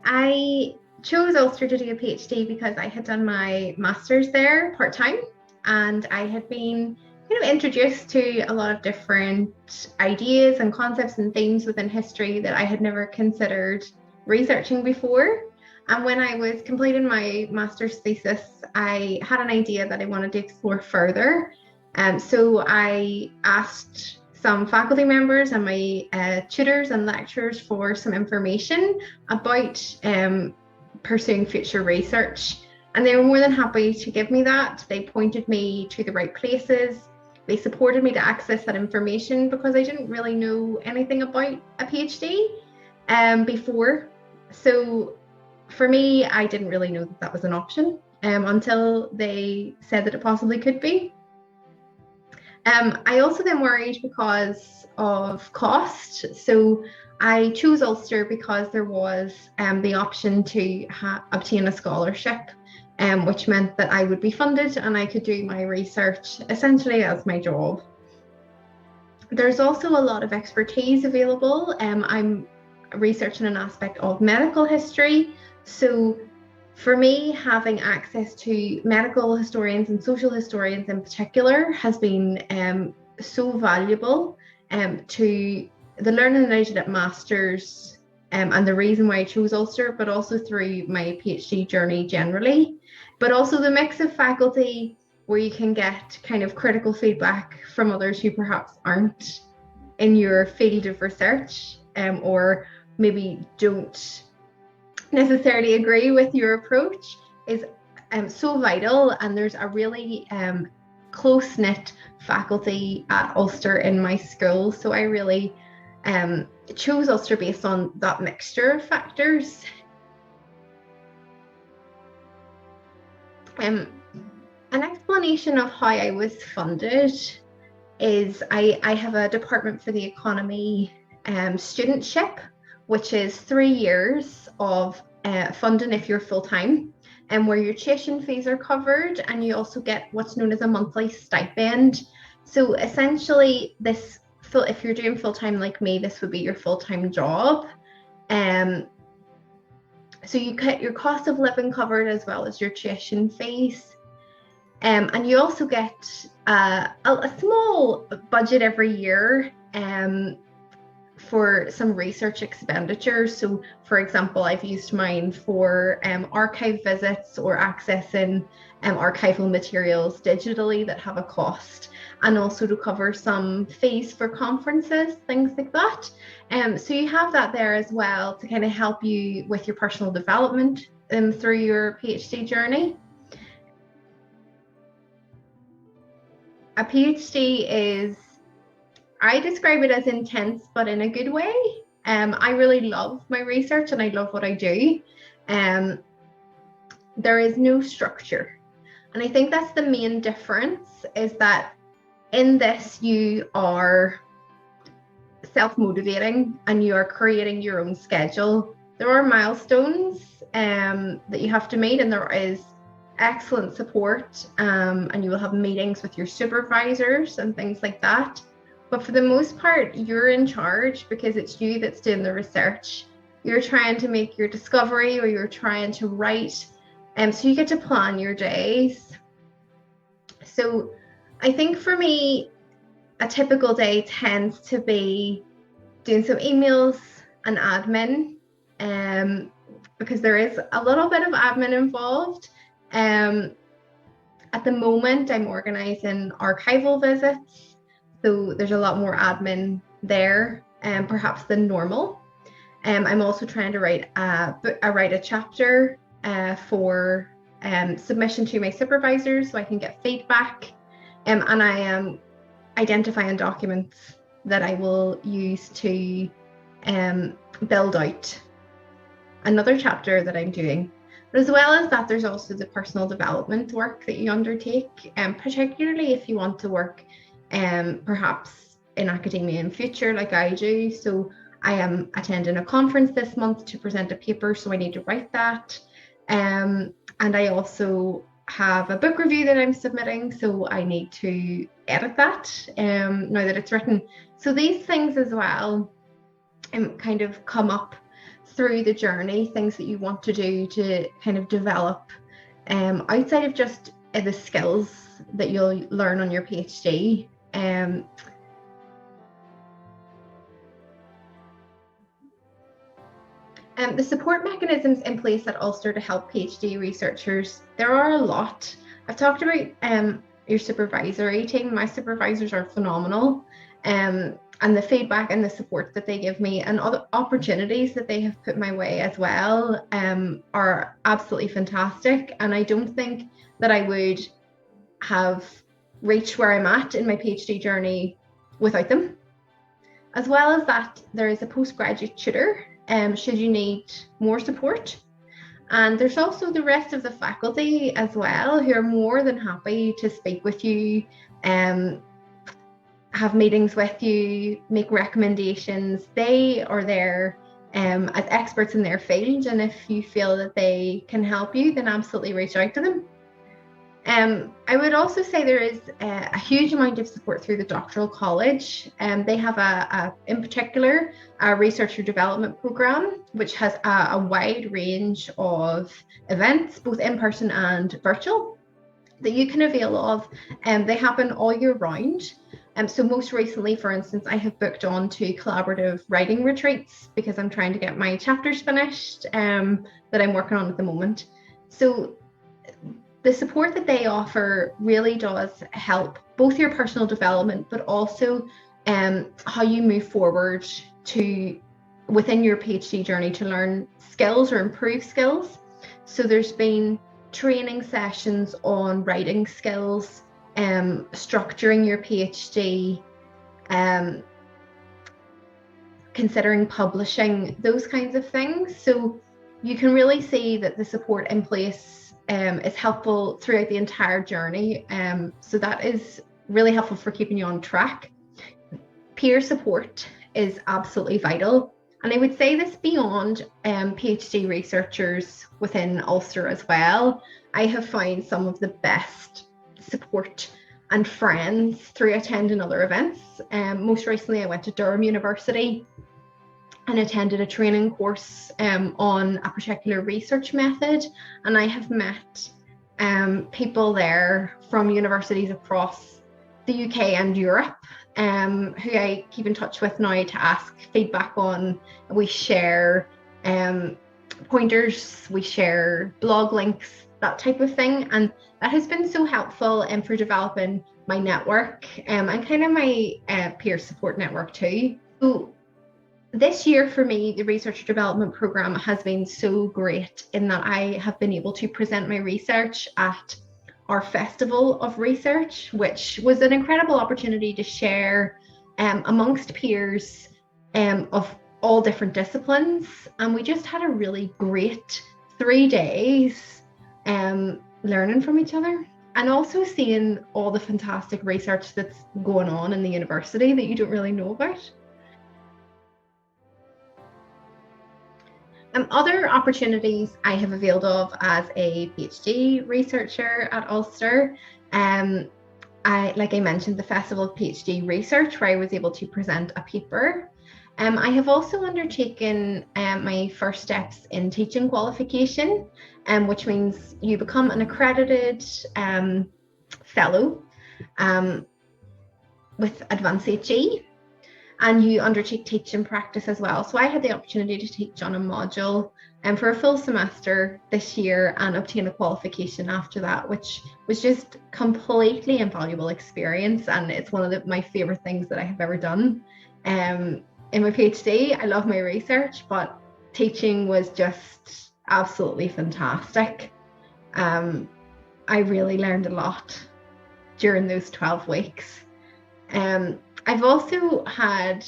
I chose Ulster to do a PhD because I had done my master's there part-time, and I had been kind of introduced to a lot of different ideas and concepts and themes within history that I had never considered researching before. And when I was completing my master's thesis, I had an idea that I wanted to explore further. So I asked some faculty members and my tutors and lecturers for some information about pursuing future research. And they were more than happy to give me that. They pointed me to the right places. They supported me to access that information because I didn't really know anything about a PhD before. So for me, I didn't really know that was an option until they said that it possibly could be. I also then worried because of cost. So I chose Ulster because there was the option to obtain a scholarship, which meant that I would be funded and I could do my research essentially as my job. There's also a lot of expertise available. I'm researching an aspect of medical history. So for me, having access to medical historians and social historians in particular has been so valuable to the learning that I did at Masters and the reason why I chose Ulster, but also through my PhD journey generally. But also the mix of faculty where you can get kind of critical feedback from others who perhaps aren't in your field of research or maybe don't necessarily agree with your approach is so vital. And there's a really close-knit faculty at Ulster in my school. So I really chose Ulster based on that mixture of factors. An explanation of how I was funded is I have a Department for the Economy studentship, which is 3 years of funding if you're full-time, and where your tuition fees are covered, and you also get what's known as a monthly stipend. So essentially, if you're doing full-time like me, this would be your full-time job. So you get your cost of living covered as well as your tuition fees. And you also get a small budget every year for some research expenditures. So for example, I've used mine for archive visits or accessing archival materials digitally that have a cost, and also to cover some fees for conferences, things like that. So you have that there as well to kind of help you with your personal development through your PhD journey. A PhD is, I describe it as intense, but in a good way. I really love my research and I love what I do. There is no structure. And I think that's the main difference, is that in this, you are self-motivating and you are creating your own schedule. There are milestones that you have to meet, and there is excellent support, and you will have meetings with your supervisors and things like that. But for the most part, you're in charge because it's you that's doing the research. You're trying to make your discovery, or you're trying to write, so you get to plan your days. So I think for me, a typical day tends to be doing some emails and admin, because there is a little bit of admin involved. At the moment, I'm organising archival visits, so there's a lot more admin there, perhaps than normal. I'm also trying to write a chapter for submission to my supervisors so I can get feedback, and I am identifying documents that I will use to build out another chapter that I'm doing. But as well as that, there's also the personal development work that you undertake, particularly if you want to work perhaps in academia in future like I do. So I am attending a conference this month to present a paper, so I need to write that. And I also have a book review that I'm submitting, so I need to edit that now that it's written. So these things as well kind of come up through the journey, things that you want to do to kind of develop outside of just the skills that you'll learn on your PhD. The support mechanisms in place at Ulster to help PhD researchers, there are a lot. I've talked about your supervisory team. My supervisors are phenomenal. And the feedback and the support that they give me and other opportunities that they have put my way as well are absolutely fantastic. And I don't think that I would have reached where I'm at in my PhD journey without them. As well as that, there is a postgraduate tutor should you need more support. And there's also the rest of the faculty as well, who are more than happy to speak with you, have meetings with you, make recommendations. They are there as experts in their field, and if you feel that they can help you, then absolutely reach out to them. I would also say there is a huge amount of support through the doctoral college. They have in particular, a researcher development program, which has a wide range of events, both in person and virtual, that you can avail of. They happen all year round. So most recently, for instance, I have booked on to collaborative writing retreats because I'm trying to get my chapters finished that I'm working on at the moment. So the support that they offer really does help both your personal development, but also how you move forward within your PhD journey to learn skills or improve skills. So there's been training sessions on writing skills, structuring your PhD, considering publishing, those kinds of things. So you can really see that the support in place is helpful throughout the entire journey. So that is really helpful for keeping you on track. Peer support is absolutely vital. And I would say this beyond PhD researchers within Ulster as well. I have found some of the best support and friends through attending other events. Most recently, I went to Durham University and attended a training course on a particular research method. And I have met people there from universities across the UK and Europe who I keep in touch with now to ask feedback on. We share pointers, we share blog links, that type of thing. And that has been so helpful for developing my network and kind of my peer support network too. So this year for me, the research development program has been so great in that I have been able to present my research at our Festival of Research, which was an incredible opportunity to share amongst peers of all different disciplines. And we just had a really great 3 days learning from each other and also seeing all the fantastic research that's going on in the university that you don't really know about. Other opportunities I have availed of as a PhD researcher at Ulster, like I mentioned, the Festival of PhD Research, where I was able to present a paper. I have also undertaken my first steps in teaching qualification, which means you become an accredited fellow with Advanced HE. And you undertake teaching practice as well. So I had the opportunity to teach on a module for a full semester this year and obtain a qualification after that, which was just completely invaluable experience. And it's one of my favorite things that I have ever done. In my PhD, I love my research, but teaching was just absolutely fantastic. I really learned a lot during those 12 weeks. I've also had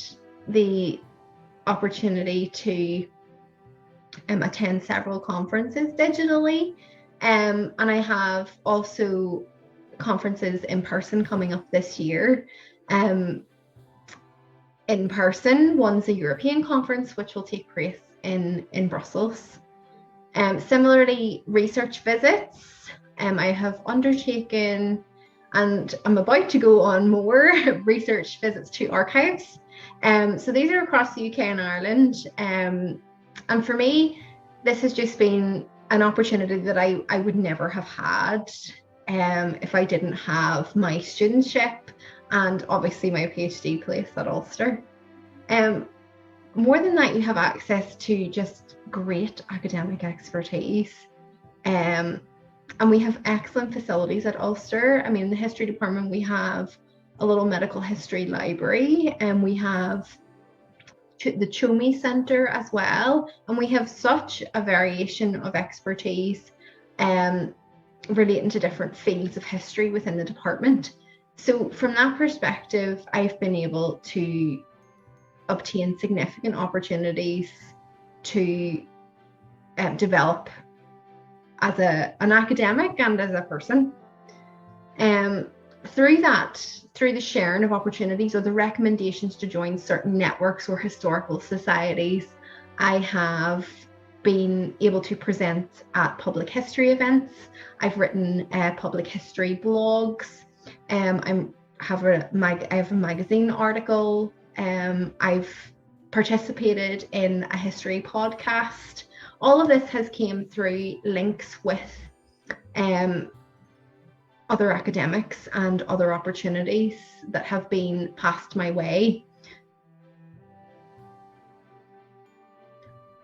the opportunity to attend several conferences digitally, and I have also conferences in person coming up this year. In person, one's a European conference, which will take place in Brussels. Similarly, research visits, I have undertaken and I'm about to go on more research visits to archives. So these are across the UK and Ireland. And for me, this has just been an opportunity that I would never have had if I didn't have my studentship and obviously my PhD place at Ulster. More than that, you have access to just great academic expertise. And we have excellent facilities at Ulster. I mean, in the history department, we have a little medical history library, and we have the Chomi Centre as well. And we have such a variation of expertise relating to different fields of history within the department. So from that perspective, I've been able to obtain significant opportunities to develop as an academic and as a person. Through the sharing of opportunities or the recommendations to join certain networks or historical societies, I have been able to present at public history events. I've written public history blogs. I have a magazine article. I've participated in a history podcast. All of this has came through links with other academics and other opportunities that have been passed my way.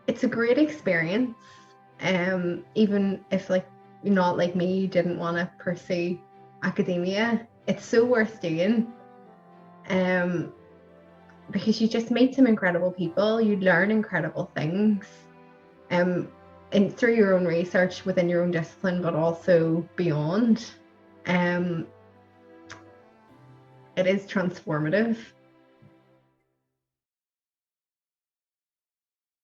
It's a great experience, even if not like me, you didn't want to pursue academia. It's so worth doing, because you just meet some incredible people, you learn incredible things, and through your own research within your own discipline, but also beyond. It is transformative.